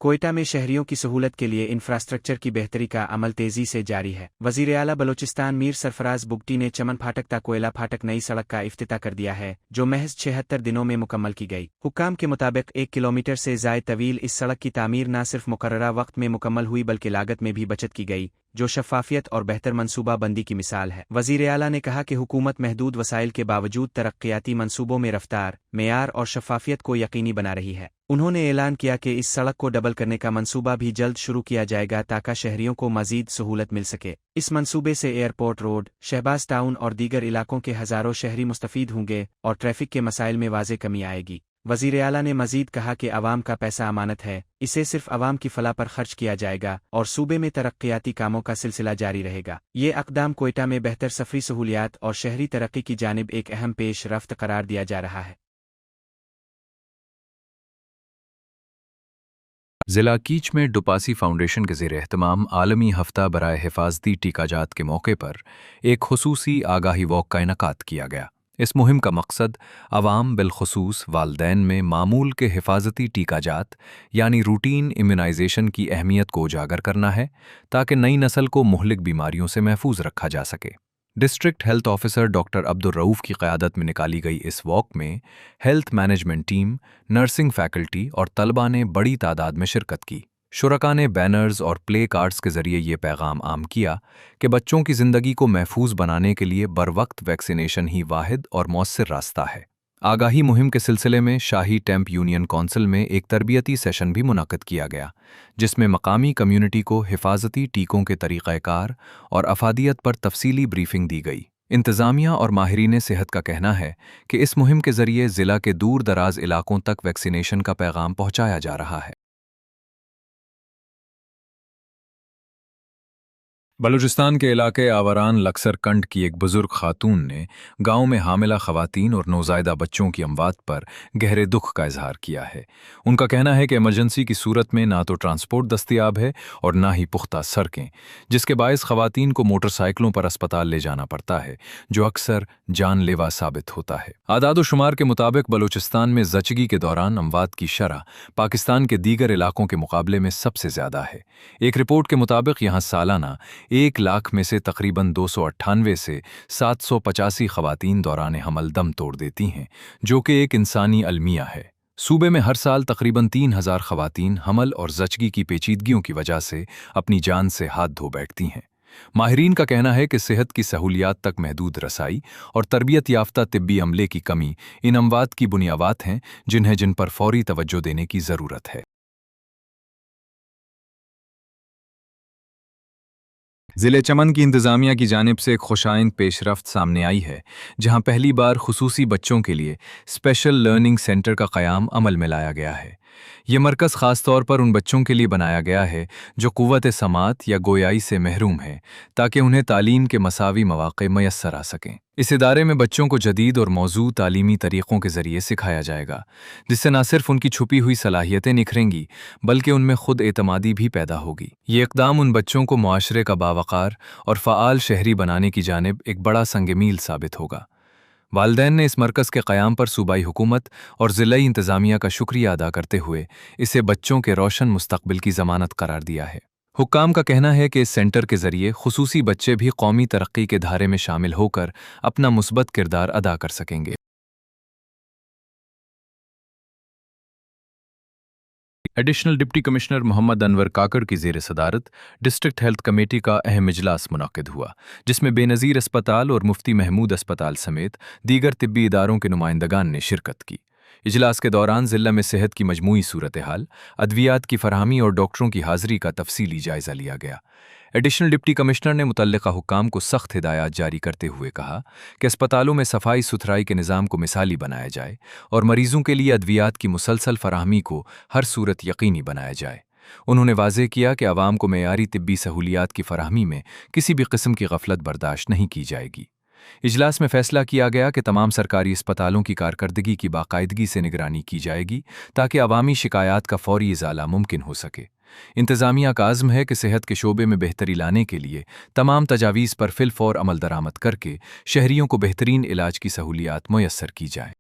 कोयटा में शहरियों की सहूलत के लिए इंफ्रास्ट्रक्चर की बेहतरी का अमल तेजी से जारी है। वजीर आला बलोचिस्तान मीर सरफराज बुगटी ने चमन फाटक ता कोयला फाटक नई सड़क का इफ्तिताह कर दिया है, जो महज 76 दिनों में मुकम्मल की गई। हुक्काम के मुताबिक 1 किलोमीटर से ज़ायद तवील इस सड़क की तामीर न सिर्फ मुकर्ररा वक्त में मुकम्मल हुई बल्कि लागत में भी बचत की गई, जो शफ़ाफियत और बेहतर मनसूबा बंदी की मिसाल है। वज़ीर आला ने कहा कि हुकूमत महदूद वसाइल के बावजूद तरक्याती मनसूबों में रफ्तार, मेयार और शफ़ाफियत को यकीनी बना रही है। उन्होंने ऐलान किया कि इस सड़क को डबल करने का मंसूबा भी जल्द शुरू किया जाएगा ताकि शहरियों को मज़ीद सहूलत मिल सके। इस मंसूबे से एयरपोर्ट रोड, शहबाज टाउन और दीगर इलाकों के हज़ारों शहरी मुस्तफ़ीद होंगे और ट्रैफिक के मसाइल में वाज़े कमी आएगी। वज़ीर आला ने मज़ीद कहा कि आवाम का पैसा अमानत है, इसे सिर्फ आवाम की फलाह पर खर्च किया जाएगा और सूबे में तरक्याती कामों का सिलसिला जारी रहेगा। ये अक़दाम कोयटा में बेहतर सफरी सहूलियात और शहरी तरक्की की जानिब एक अहम पेश रफ्त करार दिया जा रहा है। ज़िला कीच में डुपासी फाउंडेशन के ज़ेर एहतमाम आलमी हफ्ता बराए हिफाजती टीकाजात के मौके पर एक खुसूसी आगाही वॉक का इनकाद किया गया। इस मुहिम का मकसद आवाम बिलखुसूस वालदैन में मामूल के हिफाजती टीकाजात यानी रूटीन इम्यूनाइजेशन की अहमियत को उजागर करना है ताकि नई नस्ल को मुहलिक बीमारियों से महफूज रखा जा सके। District health officer doctor Abdul Rauf की क़यादत में निकाली गई इस वॉक में health management team, nursing faculty और तलबा ने बड़ी तादाद में शिरकत की। शुरका ने बैनर्स और प्ले कार्ड्स के ज़रिए ये पैगाम आम किया कि बच्चों की ज़िंदगी को महफूज बनाने के लिए बरवक्त वैक्सीनेशन ही वाहिद और मौसर रास्ता है। आगाही मुहिम के सिलसिले में शाही टेम्प यूनियन कौंसिल में एक तरबियती सेशन भी मुनक़्क़िद किया गया, जिसमें मकामी कम्यूनिटी को हिफाजती टीकों के तरीक़ाकार और अफादियत पर तफसीली ब्रीफिंग दी गई। इंतज़ामिया और माहिरीन सेहत का कहना है कि इस मुहिम के ज़रिए ज़िला के दूर दराज इलाकों तक वैक्सीनेशन का पैगाम पहुँचाया जा रहा है। बलूचिस्तान के इलाके आवारान लक्सर कंड की एक बुजुर्ग खातून ने गांव में हामिला खवातीन और नौज़ायदा बच्चों की अमवात पर गहरे दुख का इजहार किया है। उनका कहना है कि इमरजेंसी की सूरत में ना तो ट्रांसपोर्ट दस्तियाब है और ना ही पुख्ता सड़कें, जिसके बायस खवातीन को मोटरसाइकिलों पर अस्पताल ले जाना पड़ता है, जो अक्सर जानलेवा साबित होता है। आदाद-ओ-शुमार के मुताबिक बलूचिस्तान में ज़चगी के दौरान अमवात की शरह पाकिस्तान के दीगर इलाकों के मुकाबले में सबसे ज़्यादा है। एक रिपोर्ट के मुताबिक यहाँ सालाना 1 लाख में से तकरीबन 298 से 785 खवातीन दौरान हमल दम तोड़ देती हैं, जो कि एक इंसानी अलमिया है। सूबे में हर साल तकरीबन 3000 खवातीन हमल और ज़चगी की पेचीदगियों की वजह से अपनी जान से हाथ धो बैठती हैं। माहिरीन का कहना है कि सेहत की सहूलियात तक महदूद रसाई और तरबियत याफ्ता तिब्बी अमले की कमी इन अमवात की बुनियाद हैं, जिन पर फौरी तवज्जो देने की ज़रूरत है। ज़िले चमन की इंतज़ामिया की जानिब से एक खुशाइंद पेशरफ्त सामने आई है, जहां पहली बार खुसूसी बच्चों के लिए स्पेशल लर्निंग सेंटर का क़याम अमल में लाया गया है। ये मरकज़ ख़ास तौर पर उन बच्चों के लिए बनाया गया है जो क़ुव्वत समात या गोयाई से महरूम हैं, ताकि उन्हें तालीम के मसावी मौक़े मैसर आ सकें। इस इदारे में बच्चों को जदीद और मौजूद तालीमी तरीक़ों के ज़रिए सिखाया जाएगा, जिससे न सिर्फ उनकी छुपी हुई सलाहियतें निखरेंगी बल्कि उनमें खुद एतमादी भी पैदा होगी। ये इक़दाम उन बच्चों को मुआशरे का बावक़ार और फ़आल शहरी बनाने की जानिब एक बड़ा संग-मील साबित होगा। वालिदैन ने इस मरकज़ के क़याम पर सूबाई हुकूमत और ज़िलाई इंतज़ामिया का शुक्रिया अदा करते हुए इसे बच्चों के रोशन मुस्तक़बिल की ज़मानत करार दिया है। हुक्काम का कहना है कि इस सेंटर के ज़रिए खुसूसी बच्चे भी कौमी तरक्की के धारे में शामिल होकर अपना मुस्बत किरदार अदा कर सकेंगे। Additional deputy commissioner Mohammad Anwar Kakar की ज़ेर सदारत डिस्ट्रिक्ट हेल्थ कमेटी का अहम इजलास मुनक़्क़िद हुआ, जिसमें बेनज़ीर अस्पताल और मुफ्ती महमूद अस्पताल समेत दीगर तिब्बी इदारों के नुमाइंदगान ने शिरकत की। इजलास के दौरान ज़िला में सेहत की मजमूई सूरत हाल, अद्वियात की फरहमी और डॉक्टरों की हाज़िरी का तफसीली जायज़ा लिया गया। एडिशनल डिप्टी कमिश्नर ने मुतल्लिका हुक्काम को सख्त हिदायत जारी करते हुए कहा कि अस्पतालों में सफाई सुथराई के निज़ाम को मिसाली बनाया जाए और मरीजों के लिए अद्वियात की मुसलसल फराहमी को हर सूरत यकीनी बनाया जाए। उन्होंने वाज़ेह किया कि आवाम को मेयारी तिब्बी सहूलियात की फराहमी में किसी भी किस्म की गफलत बर्दाश्त नहीं की जाएगी। इजलास में फैसला किया गया कि तमाम सरकारी अस्पतालों की कारकर्दगी की बाकायदगी से निगरानी की जाएगी ताकि अवामी शिकायत का फौरी इज़ाला मुमकिन हो सके। इंतज़ामिया का आज़्म है कि सेहत के शोबे में बेहतरी लाने के लिए तमाम तजावीज़ पर फिलफौर अमल दरामद करके शहरियों को बेहतरीन इलाज की सहूलियात मुयस्सर की जाए।